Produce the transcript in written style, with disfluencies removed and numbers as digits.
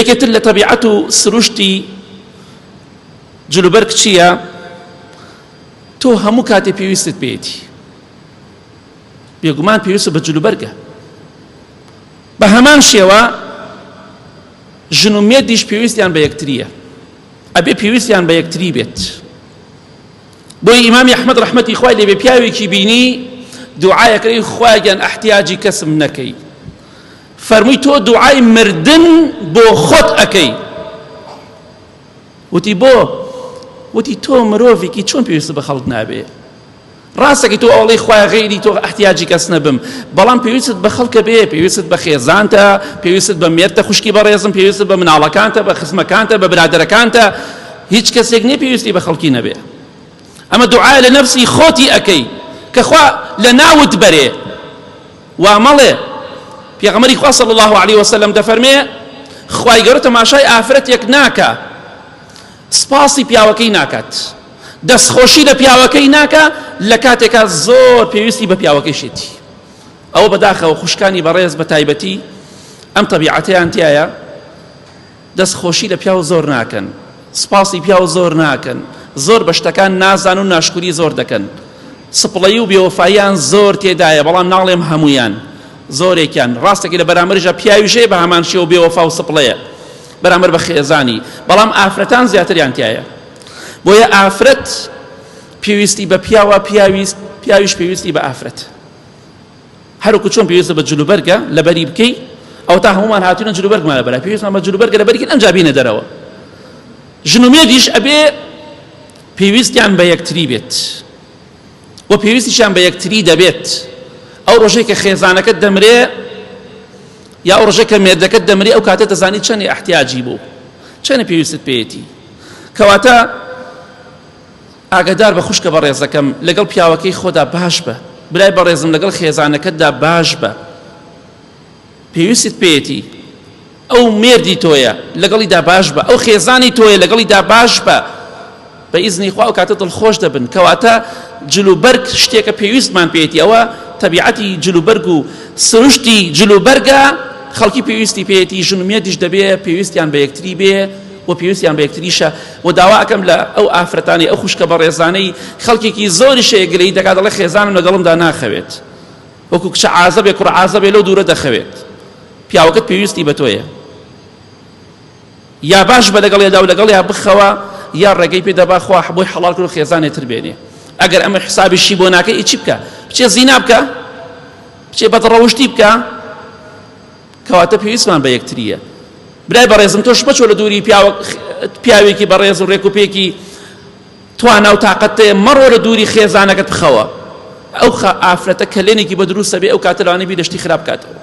یەکێتر لە تەبیعەت و سروشتی جلوبەرگ چییە؟ تۆ هەموو کاتێ پێویستت پێیەتی، بێگومان پێویستت بە جلوبەرگە. بە هەمان شێوە ژن و مێردیش پێویستیان بە یەکتریە، ئەبێ پێویستیان بە یەکتری بێت. بۆی ئیمامی ئەحمەد ڕەحمەتی خوای لێبێ پیاوێکی بینی دوعایەکەی خوایان ئەحتیاجی کەسم نەکەی، فەرمووی تۆ دوعای مردن بۆ خۆت ئەکەی. وتی بۆ؟ وتی تۆ مرۆڤێکی چۆن پێویست بە خەڵک نابێ؟ ڕاستەکەی تۆ ئەوڵەی خوای غەیری تۆ ئەحتیاجی کەس نەبم، بەڵام پێویستت بە خەڵکە بێ، پێویستت بە خێزانتە، پێویستت بە مێردتە خوشکی بەڕێزم، پێویستت بە مناڵەکانتە، بە خزمەکانتە، بە برادەرەکانتە، هیچ کەسێک نییە پێویستی بە خەڵکی نەبێ. ئەمە دوعای لە نەفسی خۆتی ئەکەی کە خوا لە ناوت بەرێ. وا مەڵێ پێغەمبەری خوا صلی الله علیه وسلم دەفەرمێ خوای گەورە تەماشای ئافرەتێک ناکە، سپاسی پیاوەکەی ناکات، دەستخۆشی لە پیاوەکەی ناکە لە کاتێکا زۆر پێویستی بە پیاوەکەی شێتی. ئەوە بەداخەوە خوشکانی بەڕێز بە تایبەتی ئەم تەبیعەتەیان تایە، دەستخۆشی لە پیاو زۆر ناکەن، سپاسی پیاو زۆر ناکەن، زۆر بە شتەکان نازان و ناشکوری زۆر دەکەن، سپڵەیی و بێوەفاییان زۆر تێدایە، بەڵام ناڵێم هەمویان، زۆرێکیان ڕاستەکەی لە بەرامبەرژە پیاویشەیە بە هەمان شێوە بێوەفا و سپڵەیە بەرامبەر بە خێزانی، بەڵام ئافرەتان زیاتریان تایە. بۆیە ئافرەت پێویستی بە پیاوە، پیاویش پێویستی بە ئافرەت. هەروکو چۆن پێویستە بە جلوبەرگە لەبەری بکەی، ئەو تا هەمومان هاتوونە جلوبەرگمان لەبەرە، پێویستمان بە جلوبەرگە لەبەریکن ئەمجا بینە دەرەوە. ژن و مێردیش ئەبێ پێویستیان بە یەکتری بێت و پێویستیشیان بە یەکتری دەبێت. ئەو ڕۆژەی کە خێزانەکەت دەمرێ یا ئەو ڕۆژەی کە مێردەکەت دەمرێ ئەو کاتە دەزانی چەندی ئەحتیاجی بوو، چەندە پێویستت پێیەتی. کەواتە ئاگادار بە خوشکە بەڕێزەکەم لەگەڵ پیاوەکەی خۆدا باش بە، برای بەڕێزم لەگەڵ خێزانەکەتدا باش بە، پێویستت پێیەتی. ئەو مێردی تۆیە لەگەڵیدا باش بە، ئەو خێزانی تۆیە لەگەڵیدا باش بە، بە ئیزنی خوا ئەو کاتە دڵخۆش دەبن. کەواتە جلوبەرگ شتێکە پێویستمان پێیەتی، ئەوە تەبیعەتی جلوبەرگ و سروشتی جلوبەرگە، خەڵکی پێویستی پێیەتی، ژن و مێردیش دەبێ پێویستیان بە یەکتری بێ و پێویستیان بە یەکتریشە. و داوا ئەکەم لە ئەو ئافرەتانی ئەو خوشکە بەڕێزانەی خەڵکێکی زۆری شەیەگرەی دەکات دەڵێ خێزانم لەگەڵمدا ناخەوێت، وەکو کچە عازەبێ کوڕ عازەبێ لەو دوورە دەخەوێت، پیاوەکەت پێویستی بە تۆیە، یا باش بە لەگەڵێدا و لەگەڵیا بخەوە، یا ڕێگەی پێدەبا خوا بۆی حەڵال کرد و خێزانێتر بێنێ. ئەگەر ئەمە حسابیشی بۆ ناکەی چی بکە؟ بچێ زینا بکە، بچێ بەدڕەوشتی بکە، کەواتە پێویستمان بە یەکتریە. برای بەڕێزم تۆش مەچۆ لە دووری پیاوێکی بەڕێز و ڕێکوپێکی توانا و تااقەتەیە مەڕۆ لە دووری خێزانەکەت بخەوە. ئەو ئافرەتە کە لێنێکی بە دروستە بێ ئەو کاتە لەوانەیە بیر لە شتی خراپ بکاتەوە.